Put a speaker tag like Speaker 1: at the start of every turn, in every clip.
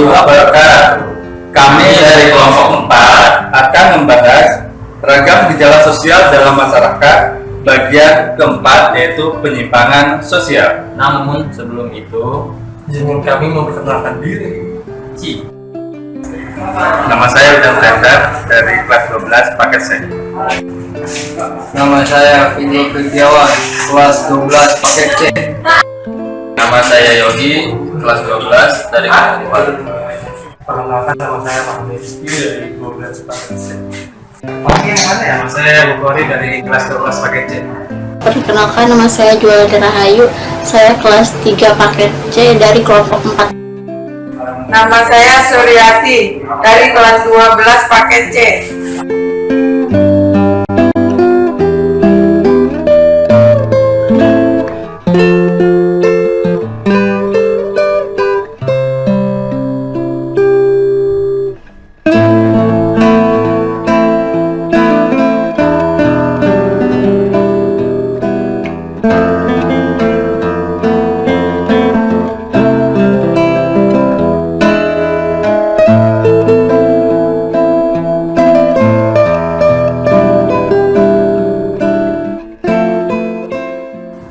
Speaker 1: warahmatullahi wabarakatuh. Kami dari kelompok 4 akan membahas ragam gejala sosial dalam masyarakat bagian keempat, yaitu penyimpangan sosial.
Speaker 2: Namun sebelum itu,
Speaker 3: izin kami memperkenalkan diri.
Speaker 1: Nama saya Ujang Tender dari kelas 12 paket C.
Speaker 2: nama saya Vino Kristiawan, kelas 12 paket C.
Speaker 1: Nama saya Yogi, kelas 12 dari kelompok 4.
Speaker 3: Perkenalkan, nama saya Pak Rizky dari 12 paket C.
Speaker 1: Nama saya Bukori dari kelas 12 paket C.
Speaker 4: Perkenalkan, nama saya Jualda Rahayu, saya kelas 3 paket C dari kelompok 4.
Speaker 5: Nama saya Suryati dari kelas 12 paket C.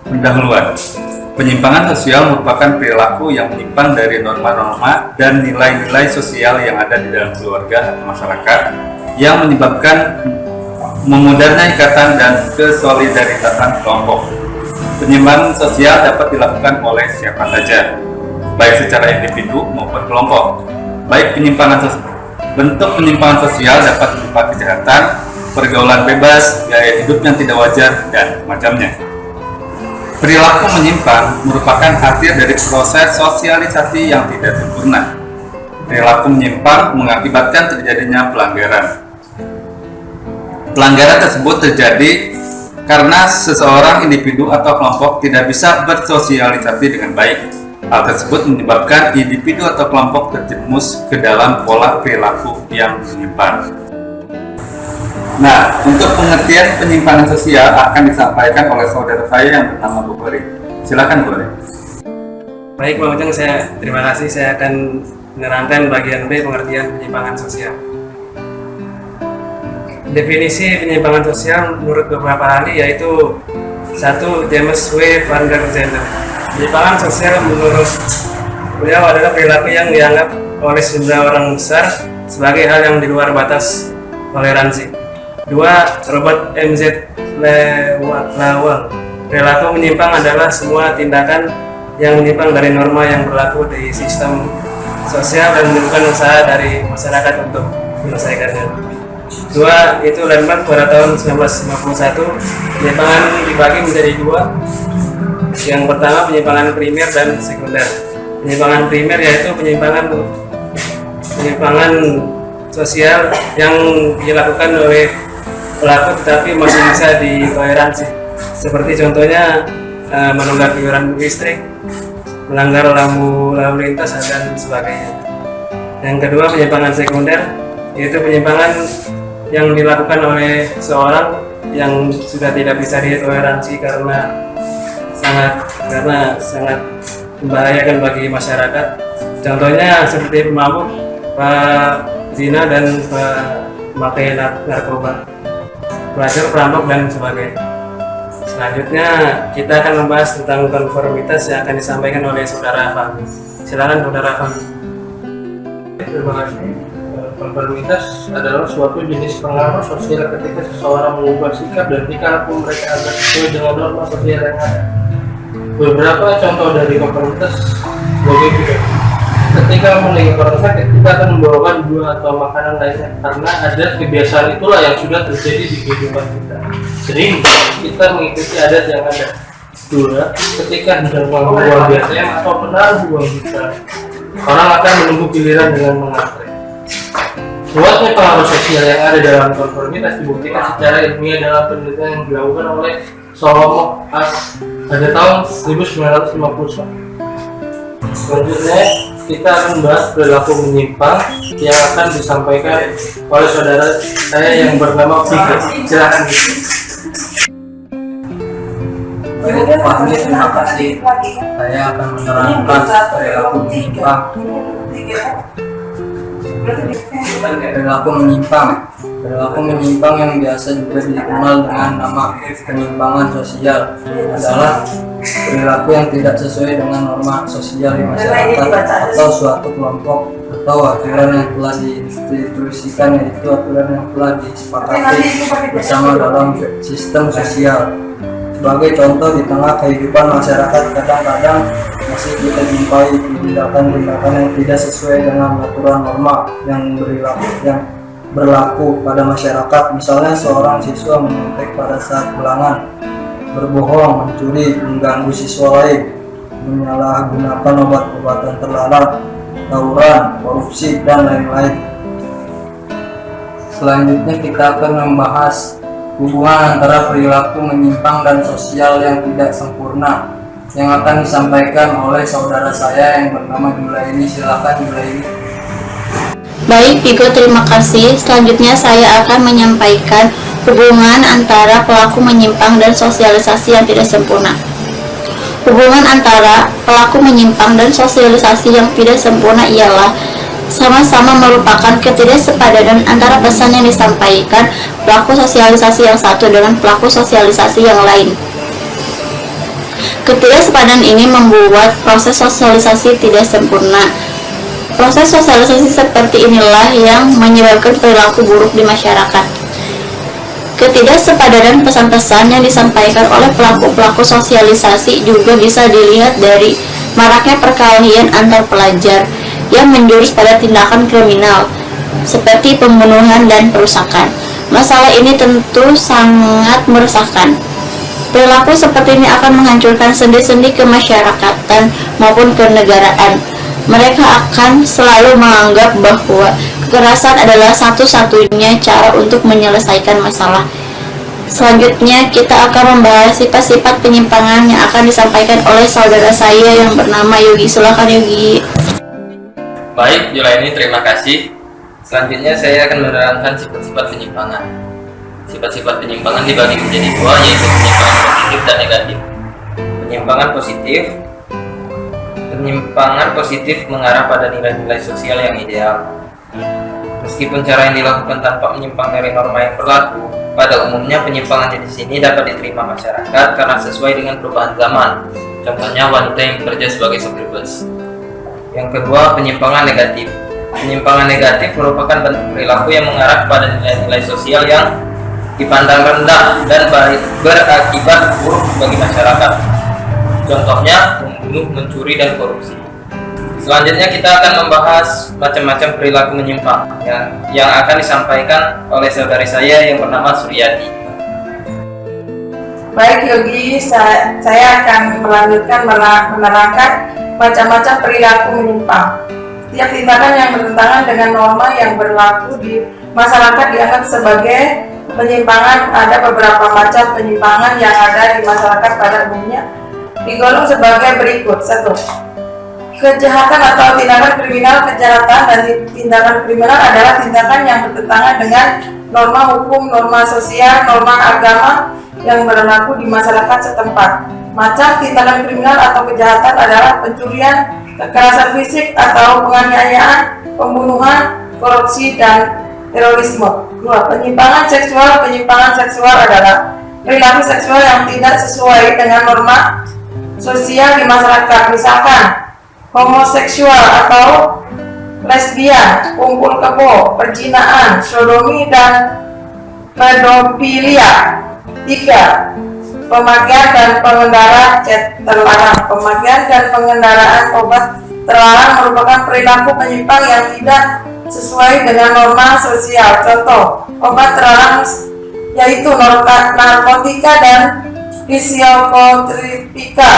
Speaker 1: Pendahuluan. Penyimpangan sosial merupakan perilaku yang menyimpang dari norma-norma dan nilai-nilai sosial yang ada di dalam keluarga atau masyarakat yang menyebabkan memudarnya ikatan dan kesolidaritasan kelompok. Penyimpangan sosial dapat dilakukan oleh siapa saja, baik secara individu maupun kelompok. Bentuk penyimpangan sosial dapat berupa kejahatan, pergaulan bebas, gaya hidup yang tidak wajar, dan macamnya. Perilaku menyimpang merupakan hasil dari proses sosialisasi yang tidak sempurna. Perilaku menyimpang mengakibatkan terjadinya pelanggaran. Pelanggaran tersebut terjadi karena seseorang individu atau kelompok tidak bisa bersosialisasi dengan baik. Hal tersebut menyebabkan individu atau kelompok terjerumus ke dalam pola perilaku yang menyimpang. Nah, untuk pengertian penyimpangan sosial akan disampaikan oleh saudara saya yang bernama Bu Kori. Silakan Bu Kori.
Speaker 3: Baik Pak Ujang, terima kasih. Saya akan menerangkan bagian B, pengertian penyimpangan sosial. Definisi penyimpangan sosial menurut beberapa ahli yaitu 1. James W. van der Zanden. Penyimpangan sosial menurut beliau adalah perilaku yang dianggap oleh sejumlah orang besar sebagai hal yang di luar batas toleransi. 2. Robert M.Z. Lawang. Perilaku menyimpang adalah semua tindakan yang menyimpang dari norma yang berlaku di sistem sosial dan menimbulkan usaha dari masyarakat untuk menyelesaikannya. 2. Itu Landmark pada tahun 1951. Penyimpangan dibagi menjadi 2. Yang pertama penyimpangan primer dan sekunder. Penyimpangan primer yaitu penyimpangan sosial yang dilakukan oleh pelaku tetapi masih bisa ditoleransi, seperti contohnya menunggak iuran listrik, melanggar lalu lintas dan sebagainya. Yang kedua penyimpangan sekunder, yaitu penyimpangan yang dilakukan oleh seorang yang sudah tidak bisa ditoleransi karena sangat membahayakan bagi masyarakat. Contohnya seperti pemabuk, zina dan pemakai narkoba, pelacur, perampok, dan sebagainya. Selanjutnya kita akan membahas tentang konformitas yang akan disampaikan oleh Saudara Fahmi. Silakan Saudara Fahmi.
Speaker 6: Terima kasih. Konformitas adalah suatu jenis pengaruh sosial ketika seseorang mengubah sikap dan perilaku mereka agar sesuai dengan norma sosial yang ada. Beberapa contoh dari konformitas sebagai berikut. Ketika mendengar orang sakit, kita akan membawakan buah atau makanan lainnya karena adat kebiasaan itulah yang sudah terjadi di kehidupan kita, sehingga kita mengikuti adat yang ada. 2. Ketika hendak membuang BTM atau menaruh uang kita, orang akan menunggu giliran dengan mengantre. Kuatnya pengaruh sosial yang ada dalam konformitas dibuktikan secara ilmiah dalam penelitian yang dilakukan oleh Solomon pada tahun 1951. Selanjutnya kita akan membahas perilaku menyimpang yang akan disampaikan oleh saudara saya yang bernama Fikri. Silakan.
Speaker 2: Baik Pak Rizky, terima kasih. Saya akan menerangkan perilaku menyimpang. Perilaku menyimpang. Perilaku menyimpang yang biasa juga dikenal dengan nama penyimpangan sosial adalah perilaku yang tidak sesuai dengan norma sosial di masyarakat atau suatu kelompok atau aturan yang telah diinstitusikan, yaitu aturan yang telah disepakati bersama dalam sistem sosial. Sebagai contoh, di tengah kehidupan masyarakat kadang-kadang masih kita jumpai tindakan-tindakan yang tidak sesuai dengan aturan norma yang berlaku pada masyarakat. Misalnya seorang siswa menyontek pada saat ulangan, berbohong, mencuri, mengganggu siswa lain, menyalahgunakan obat-obatan terlarang, tawuran, korupsi, dan lain-lain. Selanjutnya kita akan membahas hubungan antara perilaku menyimpang dan sosial yang tidak sempurna yang akan disampaikan oleh saudara saya yang bernama Julaini. Silakan Julaini.
Speaker 4: Baik, Vigo, terima kasih. Selanjutnya saya akan menyampaikan hubungan antara pelaku menyimpang dan sosialisasi yang tidak sempurna. Hubungan antara pelaku menyimpang dan sosialisasi yang tidak sempurna ialah sama-sama merupakan ketidaksepadanan antara pesan yang disampaikan pelaku sosialisasi yang satu dengan pelaku sosialisasi yang lain. Ketidaksepadan ini membuat proses sosialisasi tidak sempurna. Proses sosialisasi seperti inilah yang menyebabkan perilaku buruk di masyarakat. Ketidaksepadanan pesan-pesan yang disampaikan oleh pelaku-pelaku sosialisasi juga bisa dilihat dari maraknya perkelahian antar pelajar yang menjurus pada tindakan kriminal seperti pembunuhan dan perusakan. Masalah ini tentu sangat meresahkan. Perilaku seperti ini akan menghancurkan sendi-sendi kemasyarakatan maupun kenegaraan. Mereka akan selalu menganggap bahwa kekerasan adalah satu-satunya cara untuk menyelesaikan masalah. Selanjutnya kita akan membahas sifat-sifat penyimpangan yang akan disampaikan oleh saudara saya yang bernama Yogi. Silakan Yogi.
Speaker 7: Baik, Julaini, terima kasih. Selanjutnya saya akan menerangkan sifat-sifat penyimpangan. Sifat-sifat penyimpangan dibagi menjadi dua, yaitu penyimpangan positif dan negatif. Penyimpangan positif mengarah pada nilai-nilai sosial yang ideal. Meskipun cara yang dilakukan tanpa menyimpang dari norma yang berlaku, pada umumnya penyimpangan jenis ini dapat diterima masyarakat karena sesuai dengan perubahan zaman. Contohnya wanita yang bekerja sebagai sopir bus. Yang kedua, penyimpangan negatif. Penyimpangan negatif merupakan bentuk perilaku yang mengarah pada nilai-nilai sosial yang dipandang rendah dan berakibat buruk bagi masyarakat. Contohnya, membunuh, mencuri, dan korupsi. Selanjutnya kita akan membahas macam-macam perilaku menyimpang yang akan disampaikan oleh saudari saya yang bernama Suryati.
Speaker 5: Baik Yogi, saya akan melanjutkan menerangkan macam-macam perilaku menyimpang. Setiap tindakan yang bertentangan dengan norma yang berlaku di masyarakat dianggap sebagai penyimpangan. Ada beberapa macam penyimpangan yang ada di masyarakat pada umumnya digolong sebagai berikut. 1. Kejahatan atau tindakan kriminal. Kejahatan dan tindakan kriminal adalah tindakan yang bertentangan dengan norma hukum, norma sosial, norma agama yang berlaku di masyarakat setempat. Macam tindakan kriminal atau kejahatan adalah pencurian, kekerasan fisik atau penganiayaan, pembunuhan, korupsi, dan terorisme. 2. Penyimpangan seksual. Penyimpangan seksual adalah perilaku seksual yang tidak sesuai dengan norma sosial di masyarakat. Misalkan homoseksual atau lesbian, kumpul kebo, perzinaan, sodomi, dan pedofilia. 3. Pemakaian dan pengendara terlarang. Pemakaian dan pengendaraan obat terlarang merupakan perilaku penyimpang yang tidak sesuai dengan norma sosial. Contoh obat terlarang yaitu narkotika dan psikotropika.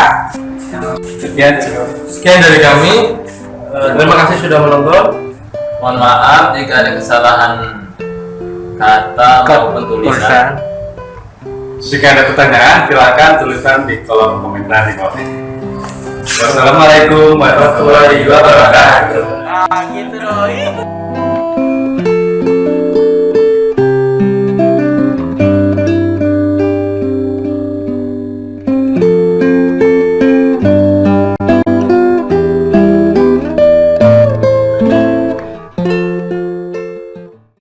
Speaker 6: Sekian dari kami. Terima kasih sudah menonton.
Speaker 7: Mohon maaf jika ada kesalahan kata maupun tulisan.
Speaker 1: Jika ada pertanyaan, silakan tuliskan di kolom komentar di bawah ini. Wassalamualaikum warahmatullahi wabarakatuh.
Speaker 3: Gitu dong.